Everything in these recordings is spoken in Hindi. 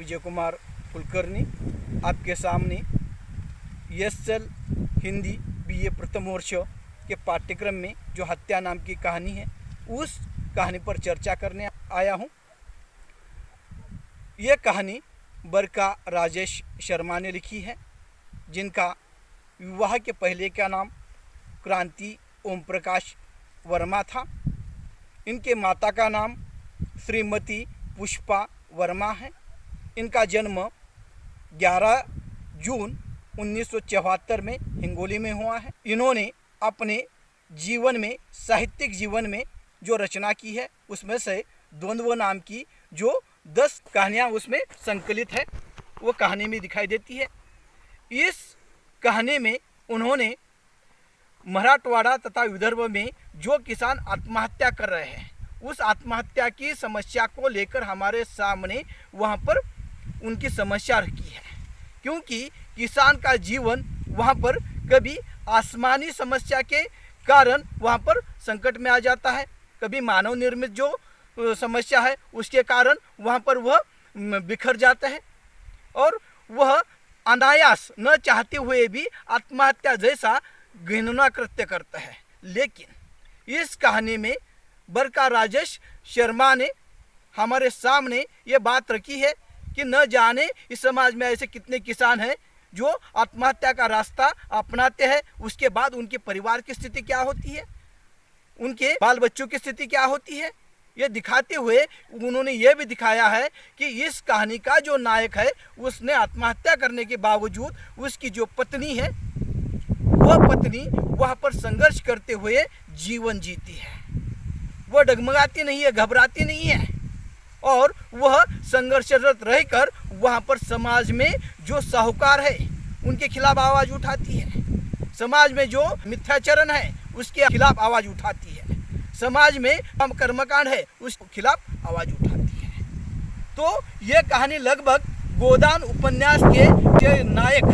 विजय कुमार कुलकर्णी आपके सामने ESL हिंदी BA प्रथम वर्ष के पाठ्यक्रम में जो हत्या नाम की कहानी है उस कहानी पर चर्चा करने आया हूँ। ये कहानी बरका राजेश शर्मा ने लिखी है, जिनका विवाह के पहले का नाम क्रांति ओम प्रकाश वर्मा था। इनके माता का नाम श्रीमती पुष्पा वर्मा है। इनका जन्म 11 जून 1974 में हिंगोली में हुआ है। इन्होंने अपने जीवन में, साहित्यिक जीवन में जो रचना की है उसमें से द्वंद्व नाम की जो 10 कहानियाँ उसमें संकलित है वो कहानी में दिखाई देती है। इस कहानी में उन्होंने मराठवाड़ा तथा विदर्भ में जो किसान आत्महत्या कर रहे हैं उस आत्महत्या की समस्या को लेकर हमारे सामने वहाँ पर उनकी समस्या रखी है, क्योंकि किसान का जीवन वहाँ पर कभी आसमानी समस्या के कारण वहाँ पर संकट में आ जाता है, कभी मानव निर्मित जो समस्या है उसके कारण वहाँ पर वह बिखर जाता है और वह अनायास न चाहते हुए भी आत्महत्या जैसा घृणा कृत्य करता है। लेकिन इस कहानी में बरका राजेश शर्मा ने हमारे सामने ये बात रखी है कि न जाने इस समाज में ऐसे कितने किसान हैं जो आत्महत्या का रास्ता अपनाते हैं, उसके बाद उनके परिवार की स्थिति क्या होती है, उनके बाल बच्चों की स्थिति क्या होती है। ये दिखाते हुए उन्होंने ये भी दिखाया है कि इस कहानी का जो नायक है उसने आत्महत्या करने के बावजूद उसकी जो पत्नी है वह पत्नी वहाँ पर संघर्ष करते हुए जीवन जीती है। वह डगमगाती नहीं है, घबराती नहीं है और वह संघर्षरत रहकर वहाँ पर समाज में जो साहूकार है उनके खिलाफ आवाज़ उठाती है, समाज में जो मिथ्याचरण है उसके खिलाफ आवाज़ उठाती है, समाज में कर्मकांड है उसके खिलाफ आवाज़ उठाती है। तो ये कहानी लगभग गोदान उपन्यास के नायक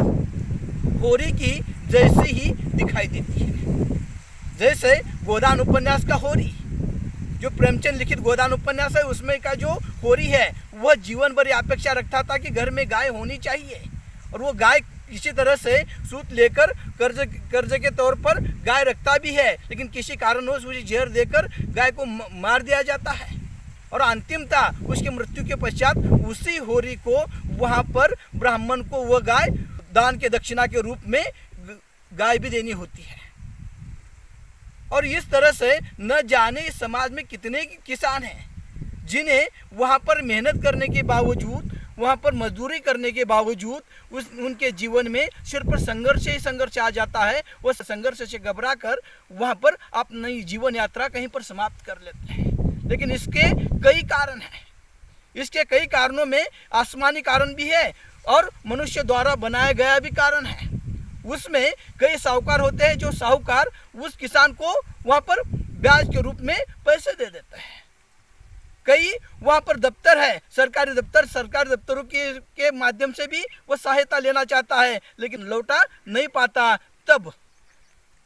होरी की जैसे ही दिखाई देती है। जैसे गोदान उपन्यास का होरी, जो प्रेमचंद लिखित गोदान उपन्यास है उसमें का जो होरी है वह जीवन भर अपेक्षा रखता था कि घर में गाय होनी चाहिए और वो गाय किसी तरह से सूत लेकर कर्ज के तौर पर गाय रखता भी है, लेकिन किसी कारणवश उसे जहर देकर गाय को मार दिया जाता है और अंतिमतः उसकी मृत्यु के पश्चात उसी होरी को वहाँ पर ब्राह्मण को वह गाय दान के दक्षिणा के रूप में गाय भी देनी होती है। और इस तरह से न जाने इस समाज में कितने किसान हैं जिन्हें वहाँ पर मेहनत करने के बावजूद, वहाँ पर मजदूरी करने के बावजूद उनके जीवन में सिर्फ पर संघर्ष ही संघर्ष आ जाता है। वह संघर्ष से घबरा कर वहाँ पर अपनी जीवन यात्रा कहीं पर समाप्त कर लेते हैं। लेकिन इसके कई कारण हैं, इसके कई कारणों में आसमानी कारण भी है और मनुष्य द्वारा बनाया गया भी कारण है। उसमें कई साहूकार होते हैं जो साहूकार उस किसान को वहाँ पर ब्याज के रूप में पैसे दे देते हैं। कई वहाँ पर दफ्तर है, सरकारी दफ्तरों के माध्यम से भी वो सहायता लेना चाहता है लेकिन लौटा नहीं पाता। तब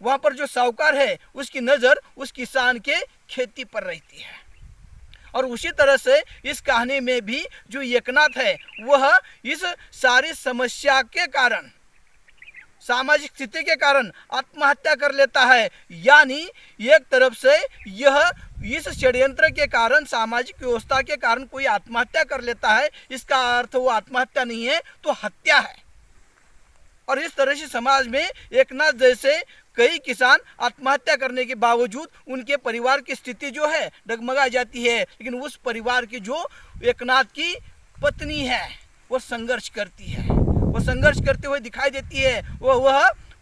वहाँ पर जो साहूकार है उसकी नज़र उस किसान के खेती पर रहती है। और उसी तरह से इस कहानी में भी जो एकनाथ है वह इस सारी समस्या के कारण, सामाजिक स्थिति के कारण आत्महत्या कर लेता है। यानी एक तरफ से यह इस षड्यंत्र के कारण, सामाजिक व्यवस्था के कारण कोई आत्महत्या कर लेता है, इसका अर्थ वो आत्महत्या नहीं है तो हत्या है। और इस तरह से समाज में एकनाथ जैसे कई किसान आत्महत्या करने के बावजूद उनके परिवार की स्थिति जो है डगमगा जाती है, लेकिन उस परिवार की जो एकनाथ की पत्नी है वो संघर्ष करती है, वो संघर्ष करते हुए दिखाई देती है। वह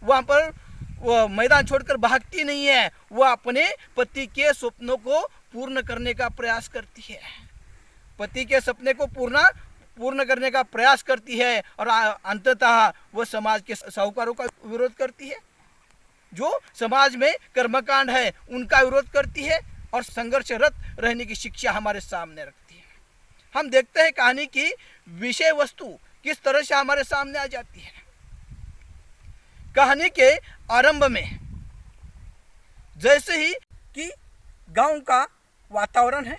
वहाँ पर वह मैदान छोड़कर भागती नहीं है, वह अपने पति के सपनों को पूर्ण करने का प्रयास करती है, पति के सपने को पूर्ण करने का प्रयास करती है और अंततः वह समाज के साहूकारों का विरोध करती है, जो समाज में कर्मकांड है उनका विरोध करती है और संघर्षरत रहने की शिक्षा हमारे सामने रखती है। हम देखते हैं कहानी की विषय वस्तु किस तरह से हमारे सामने आ जाती है। कहानी के आरंभ में जैसे ही कि गांव का वातावरण है,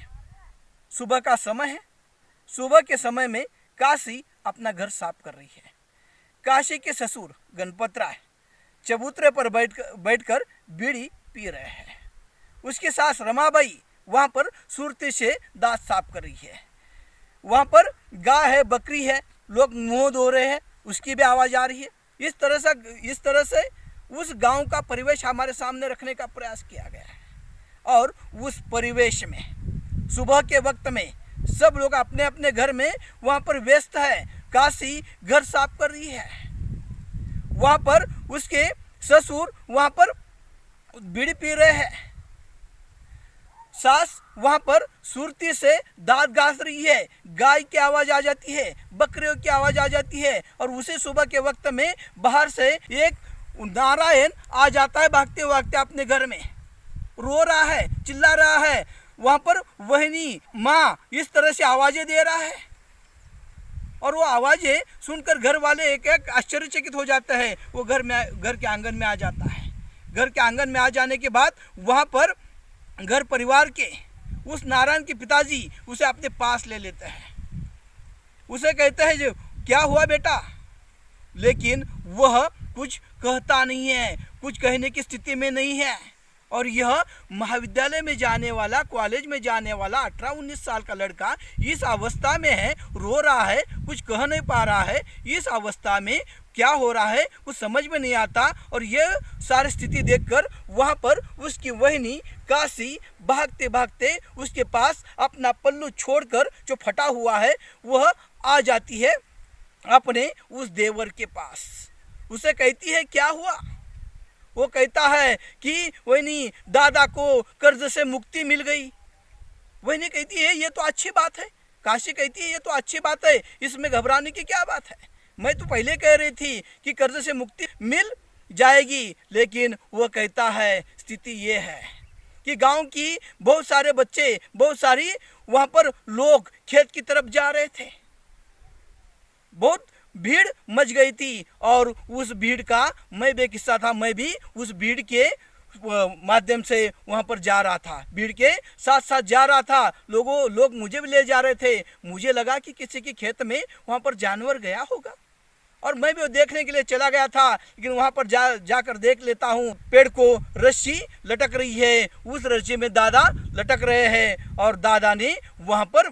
सुबह का समय है, सुबह के समय में काशी अपना घर साफ कर रही है। काशी के ससुर गणपतराय चबूतरे पर बैठकर बीड़ी पी रहे हैं। उसकी सास रमाबाई वहाँ पर सुरती से दांत साफ कर रही है। वहाँ पर गाय है, बकरी है, लोग मुंह धो रहे हैं, उसकी भी आवाज़ आ रही है। इस तरह से उस गांव का परिवेश हमारे सामने रखने का प्रयास किया गया है। और उस परिवेश में सुबह के वक्त में सब लोग अपने अपने घर में वहाँ पर व्यस्त है। काशी घर साफ कर रही है। वहाँ पर उसके ससुर वहाँ पर बीड़ी पी रहे हैं। सास वहाँ पर सुरती से दांत घास रही है। गाय की आवाज़ आ जाती है, बकरियों की आवाज़ आ जाती है। और उसी सुबह के वक्त में बाहर से एक नारायण आ जाता है भागते भागते अपने घर में, रो रहा है, चिल्ला रहा है। वहाँ पर वहनी माँ इस तरह से आवाज़ें दे रहा है। और वो आवाज़ें सुनकर घर वाले एक एक आश्चर्यचकित हो जाते हैं। वो घर के आंगन में आ जाता है। घर के आंगन में आ जाने के बाद वहाँ पर घर परिवार के उस नारायण के पिताजी उसे अपने पास ले लेते हैं। उसे कहते हैं जो क्या हुआ बेटा, लेकिन वह कुछ कहता नहीं है, कुछ कहने की स्थिति में नहीं है। और यह महाविद्यालय में जाने वाला, कॉलेज में जाने वाला 18-19 साल का लड़का इस अवस्था में है, रो रहा है, कुछ कह नहीं पा रहा है। इस अवस्था में क्या हो रहा है कुछ समझ में नहीं आता। और यह सारी स्थिति देखकर वहाँ पर उसकी वहनी काशी भागते भागते उसके पास अपना पल्लू छोड़कर जो फटा हुआ है वह आ जाती है अपने उस देवर के पास। उसे कहती है क्या हुआ। वो कहता है कि वहनी दादा को कर्ज से मुक्ति मिल गई। वहनी कहती है ये तो अच्छी बात है। काशी कहती है ये तो अच्छी बात है, इसमें घबराने की क्या बात है। मैं तो पहले कह रही थी कि कर्ज से मुक्ति मिल जाएगी। लेकिन वह कहता है स्थिति ये है कि गांव की बहुत सारे बच्चे, बहुत सारी वहाँ पर लोग खेत की तरफ जा रहे थे। बहुत भीड़ मच गई थी और उस भीड़ का मैं भी किस्सा था। मैं भी उस भीड़ के माध्यम से वहाँ पर जा रहा था, भीड़ के साथ साथ जा रहा था। लोग मुझे भी ले जा रहे थे। मुझे लगा कि किसी के खेत में वहाँ पर जानवर गया होगा और मैं भी वो देखने के लिए चला गया था। लेकिन वहाँ पर जाकर देख लेता हूँ, पेड़ को रस्सी लटक रही है, उस रस्सी में दादा लटक रहे हैं। और दादा ने वहाँ पर,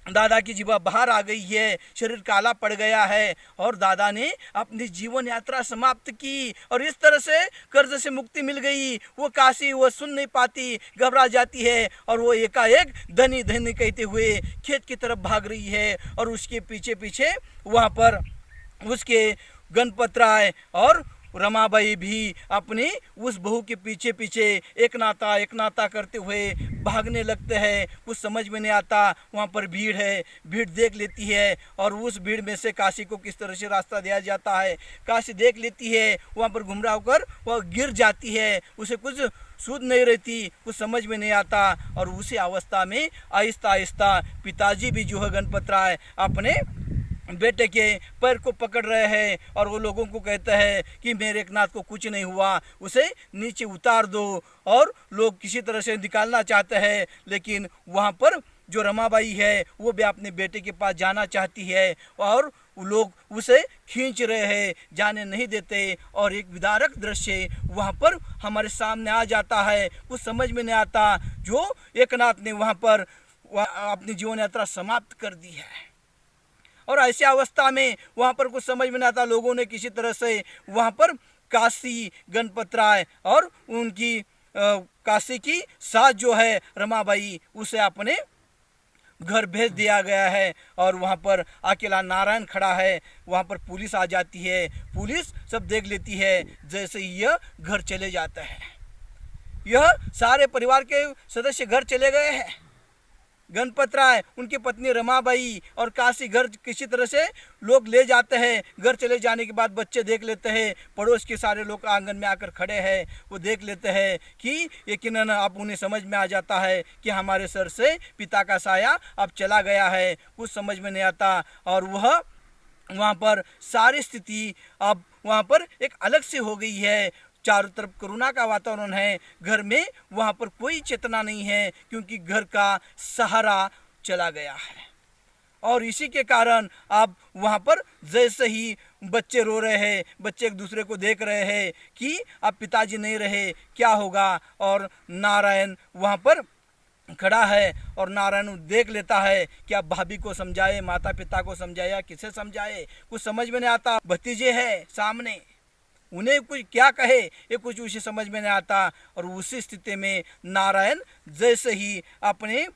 दादा की जीवा बाहर आ गई है, शरीर काला पड़ गया है और दादा ने अपनी जीवन यात्रा समाप्त की। और इस तरह से कर्ज से मुक्ति मिल गई। वो काशी वो सुन नहीं पाती, घबरा जाती है और वो एकाएक धनी धनी कहते हुए खेत की तरफ भाग रही है। और उसके पीछे पीछे वहाँ पर उसके गणपतराय और रमाबाई भी अपनी उस बहू के पीछे पीछे एक नाता करते हुए भागने लगते हैं। कुछ समझ में नहीं आता। वहाँ पर भीड़ है, भीड़ देख लेती है और उस भीड़ में से काशी को किस तरह से रास्ता दिया जाता है। काशी देख लेती है, वहाँ पर गुमराह होकर वह गिर जाती है। उसे कुछ सूझ नहीं रहती, कुछ समझ में नहीं आता। और उसी अवस्था में आहिस्ता आहिस्ता पिताजी भी जो है गणपतराय अपने बेटे के पैर को पकड़ रहे हैं और वो लोगों को कहते हैं कि मेरे एकनाथ को कुछ नहीं हुआ, उसे नीचे उतार दो। और लोग किसी तरह से निकालना चाहते हैं। लेकिन वहाँ पर जो रमाबाई है वो भी अपने बेटे के पास जाना चाहती है और लोग उसे खींच रहे हैं, जाने नहीं देते। और एक विदारक दृश्य वहाँ पर हमारे सामने आ जाता है। कुछ समझ में नहीं आता। जो एकनाथ ने वहाँ पर अपनी जीवन यात्रा समाप्त कर दी है। और ऐसी अवस्था में वहाँ पर कुछ समझ में नहीं आता। लोगों ने किसी तरह से वहाँ पर काशी गणपतराय और उनकी काशी की सास जो है रमाबाई, उसे अपने घर भेज दिया गया है। और वहाँ पर अकेला नारायण खड़ा है। वहाँ पर पुलिस आ जाती है, पुलिस सब देख लेती है। जैसे यह घर चले जाता है, यह सारे परिवार के सदस्य घर चले गए हैं। गणपतराय, उनकी पत्नी रमाबाई और काशी घर किसी तरह से लोग ले जाते हैं। घर चले जाने के बाद बच्चे देख लेते हैं, पड़ोस के सारे लोग आंगन में आकर खड़े हैं। वो देख लेते हैं कि यकीनन अब उन्हें समझ में आ जाता है कि हमारे सर से पिता का साया अब चला गया है। कुछ समझ में नहीं आता। और वह वहाँ पर सारी स्थिति अब वहाँ पर एक अलग से हो गई है। चारों तरफ कोरोना का वातावरण है। घर में वहाँ पर कोई चेतना नहीं है क्योंकि घर का सहारा चला गया है। और इसी के कारण आप वहाँ पर जैसे ही बच्चे रो रहे हैं, बच्चे एक दूसरे को देख रहे हैं कि अब पिताजी नहीं रहे क्या होगा, और नारायण वहाँ पर खड़ा है और नारायण देख लेता है कि अब भाभी को समझाए, माता पिता को समझाए या किसे समझाए, कुछ समझ में नहीं आता। भतीजे है सामने, उन्हें कुछ क्या कहे ये कुछ उसे समझ में नहीं आता। और उसी स्थिति में नारायण जैसे ही अपने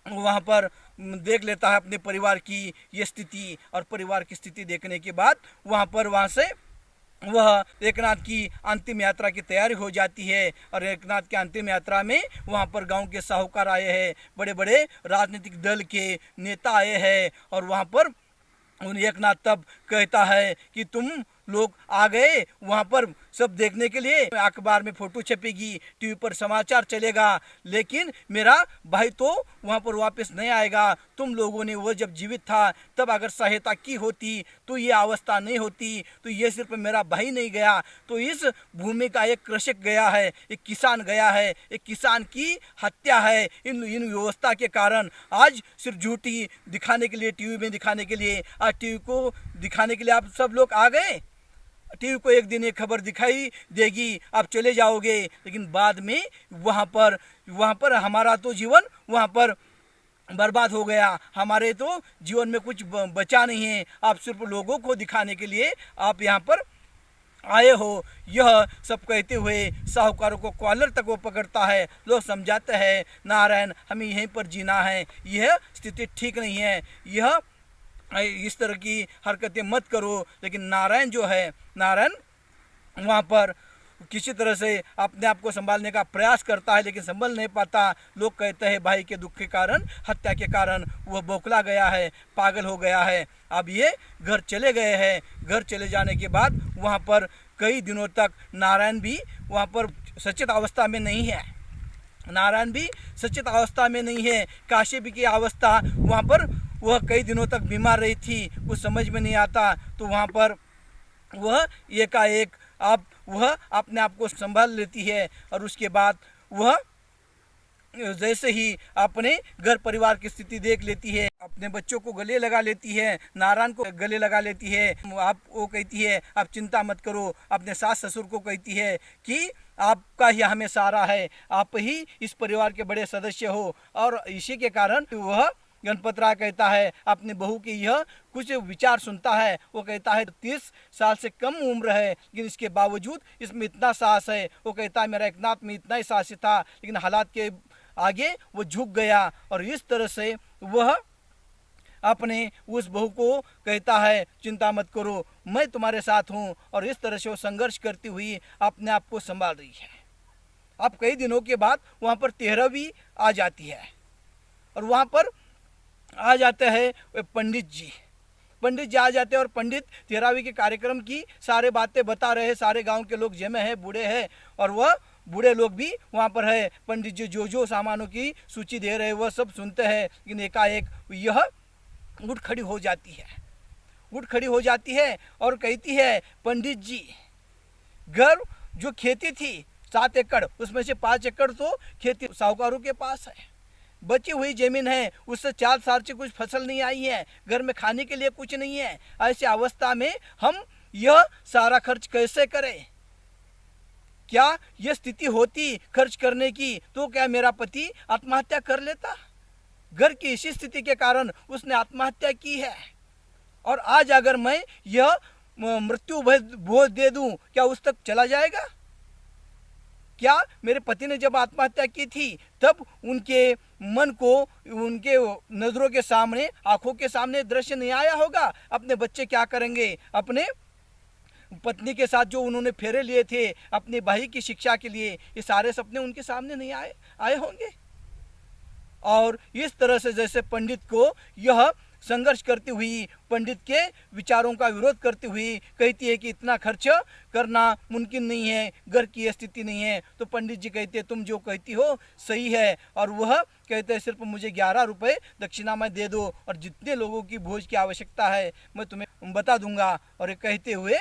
वहाँ पर देख लेता है अपने परिवार की ये स्थिति, और परिवार की स्थिति देखने के बाद वहाँ से वह एकनाथ की अंतिम यात्रा की तैयारी हो जाती है। और एकनाथ की अंतिम यात्रा में वहाँ पर गांव के साहूकार आए हैं, बड़े बड़े राजनीतिक दल के नेता आए हैं, और वहाँ पर उन एकनाथ तब कहता है कि तुम लोग आ गए वहाँ पर सब देखने के लिए, अखबार में फोटो छपेगी, टीवी पर समाचार चलेगा, लेकिन मेरा भाई तो वहाँ पर वापस नहीं आएगा। तुम लोगों ने वो जब जीवित था तब अगर सहायता की होती तो ये अवस्था नहीं होती। तो ये सिर्फ मेरा भाई नहीं गया, तो इस भूमि का एक कृषक गया है, एक किसान गया है, एक किसान की हत्या है। इन व्यवस्था के कारण आज सिर्फ झूठी दिखाने के लिए, टीवी में दिखाने के लिए, आज टीवी को दिखाने के लिए आप सब लोग आ गए। टीवी को एक दिन एक खबर दिखाई देगी, आप चले जाओगे, लेकिन बाद में वहाँ पर हमारा तो जीवन वहाँ पर बर्बाद हो गया, हमारे तो जीवन में कुछ बचा नहीं है। आप सिर्फ लोगों को दिखाने के लिए आप यहाँ पर आए हो। यह सब कहते हुए साहूकारों को कॉलर तक वो पकड़ता है। लोग समझाते हैं नारायण हमें यहीं पर जीना है, यह स्थिति ठीक नहीं है, यह इस तरह की हरकतें मत करो। लेकिन नारायण जो है, नारायण वहाँ पर किसी तरह से अपने आप को संभालने का प्रयास करता है, लेकिन संभल नहीं पाता। लोग कहते हैं भाई के दुख के कारण, हत्या के कारण वह बौखला गया है, पागल हो गया है। अब ये घर चले गए हैं। घर चले जाने के बाद वहाँ पर कई दिनों तक नारायण भी वहाँ पर सचेत अवस्था में नहीं है। नारायण भी सचेत अवस्था में नहीं है। काश्यप की अवस्था वहाँ पर वह कई दिनों तक बीमार रही थी, कुछ समझ में नहीं आता। तो वहाँ पर वह एकाएक वह अपने आप को संभाल लेती है, और उसके बाद वह जैसे ही अपने घर परिवार की स्थिति देख लेती है, अपने बच्चों को गले लगा लेती है, नारायण को गले लगा लेती है। आप वो कहती है आप चिंता मत करो, अपने सास ससुर को कहती है कि आपका ही हमें सहारा है, आप ही इस परिवार के बड़े सदस्य हो। और इसी के कारण वह गणपतराय कहता है अपनी बहू की यह कुछ विचार सुनता है। वो कहता है 30 साल से कम उम्र है, लेकिन इसके बावजूद इसमें इतना साहस है। वो कहता है मेरा एकनाथ में इतना ही साहस था, लेकिन हालात के आगे वो झुक गया। और इस तरह से वह अपने उस बहू को कहता है चिंता मत करो, मैं तुम्हारे साथ हूँ। और इस तरह से वो संघर्ष करती हुई अपने आप को संभाल रही है। अब कई दिनों के बाद वहाँ पर 13वीं आ जाती है, और वहाँ पर आ जाते हैं पंडित जी आ जाते हैं। और पंडित 13वीं के कार्यक्रम की सारे बातें बता रहे हैं। सारे गांव के लोग जमे हैं, बूढ़े हैं, और वह बूढ़े लोग भी वहाँ पर है। पंडित जी जो सामानों की सूची दे रहे हैं वह सब सुनते हैं। लेकिन एकाएक यह उठ खड़ी हो जाती है और कहती है पंडित जी, घर जो खेती थी 7 एकड़, उसमें से 5 एकड़ तो खेती साहूकारों के पास है, बची हुई जमीन है, उससे 4 साल से कुछ फसल नहीं आई है, घर में खाने के लिए कुछ नहीं है। ऐसी अवस्था में हम यह सारा खर्च कैसे करें? क्या यह स्थिति होती खर्च करने की तो क्या मेरा पति आत्महत्या कर लेता? घर की इसी स्थिति के कारण उसने आत्महत्या की है। और आज अगर मैं यह मृत्यु भोज दे दूं, क्या उस तक चला जाएगा? क्या मेरे पति ने जब आत्महत्या की थी तब उनके मन को, उनके नज़रों के सामने, आंखों के सामने दृश्य नहीं आया होगा? अपने बच्चे क्या करेंगे, अपने पत्नी के साथ जो उन्होंने फेरे लिए थे अपने भाई की शिक्षा के लिए, ये सारे सपने उनके सामने नहीं आए होंगे। और इस तरह से जैसे पंडित को यह संघर्ष करती हुई, पंडित के विचारों का विरोध करती हुई कहती है कि इतना खर्च करना मुमकिन नहीं है, घर की स्थिति नहीं है। तो पंडित जी कहते हैं तुम जो कहती हो सही है। और वह कहते हैं सिर्फ मुझे 11 रुपये दक्षिणा में दे दो, और जितने लोगों की भोज की आवश्यकता है मैं तुम्हें बता दूंगा। और ये कहते हुए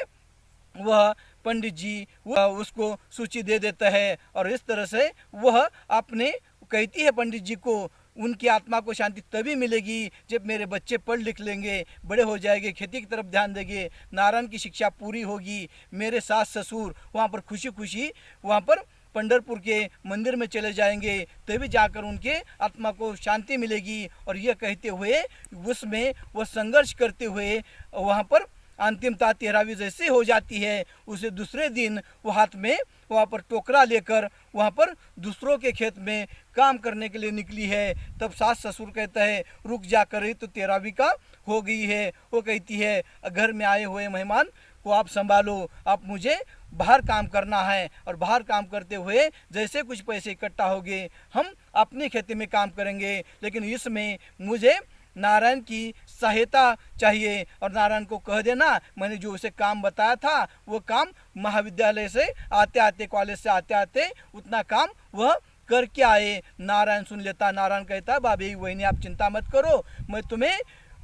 वह पंडित जी वह उसको सूची दे देता है। और इस तरह से वह अपने कहती है पंडित जी को उनकी आत्मा को शांति तभी मिलेगी जब मेरे बच्चे पढ़ लिख लेंगे, बड़े हो जाएंगे, खेती की तरफ ध्यान देंगे, नारायण की शिक्षा पूरी होगी, मेरे सास ससुर वहाँ पर खुशी खुशी वहाँ पर पंढरपुर के मंदिर में चले जाएंगे, तभी जाकर उनके आत्मा को शांति मिलेगी। और यह कहते हुए उसमें वह संघर्ष करते हुए वहाँ पर अंतिमता 13वीं जैसी हो जाती है। उसे दूसरे दिन वो हाथ में वहाँ पर टोकरा लेकर वहाँ पर दूसरों के खेत में काम करने के लिए निकली है। तब सास ससुर कहता है रुक जा कर, तो 13वीं का हो गई है। वो कहती है घर में आए हुए मेहमान को आप संभालो, आप मुझे बाहर काम करना है, और बाहर काम करते हुए जैसे कुछ पैसे इकट्ठा होंगे हम अपनी खेती में काम करेंगे, लेकिन इसमें मुझे नारायण की सहायता चाहिए। और नारायण को कह देना मैंने जो उसे काम बताया था वो काम महाविद्यालय से आते आते, कॉलेज से आते आते उतना काम वह करके आए। नारायण सुन लेता, नारायण कहता भाभी वही आप चिंता मत करो, मैं तुम्हें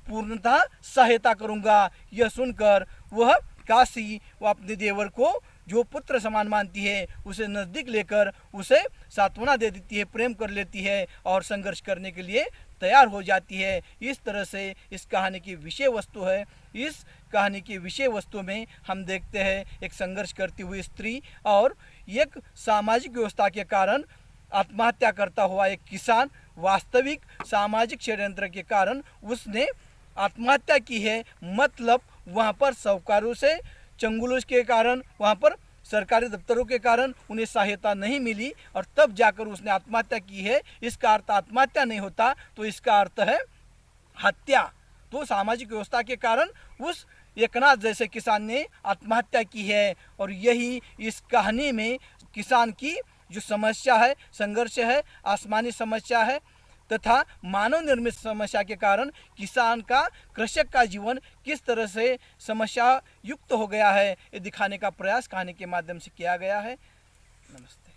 पूर्णतः सहायता करूँगा। यह सुनकर वह काशी वो अपने देवर को जो पुत्र समान मानती है उसे नज़दीक लेकर उसे सांत्वना दे देती है, प्रेम कर लेती है और संघर्ष करने के लिए तैयार हो जाती है। इस तरह से इस कहानी की विषय वस्तु है। इस कहानी की विषय वस्तु में हम देखते हैं एक संघर्ष करती हुई स्त्री और एक सामाजिक व्यवस्था के कारण आत्महत्या करता हुआ एक किसान। वास्तविक सामाजिक षड्यंत्र के कारण उसने आत्महत्या की है, मतलब वहाँ पर साहूकारों से चंगुल के कारण, वहाँ पर सरकारी दफ्तरों के कारण उन्हें सहायता नहीं मिली और तब जाकर उसने आत्महत्या की है। इसका अर्थ आत्महत्या नहीं होता तो इसका अर्थ है हत्या। तो सामाजिक व्यवस्था के कारण उस एकनाथ जैसे किसान ने आत्महत्या की है। और यही इस कहानी में किसान की जो समस्या है, संघर्ष है, आसमानी समस्या है तथा मानव निर्मित समस्या के कारण किसान का, कृषक का जीवन किस तरह से समस्या युक्त हो गया है, ये दिखाने का प्रयास कहानी के माध्यम से किया गया है। नमस्ते।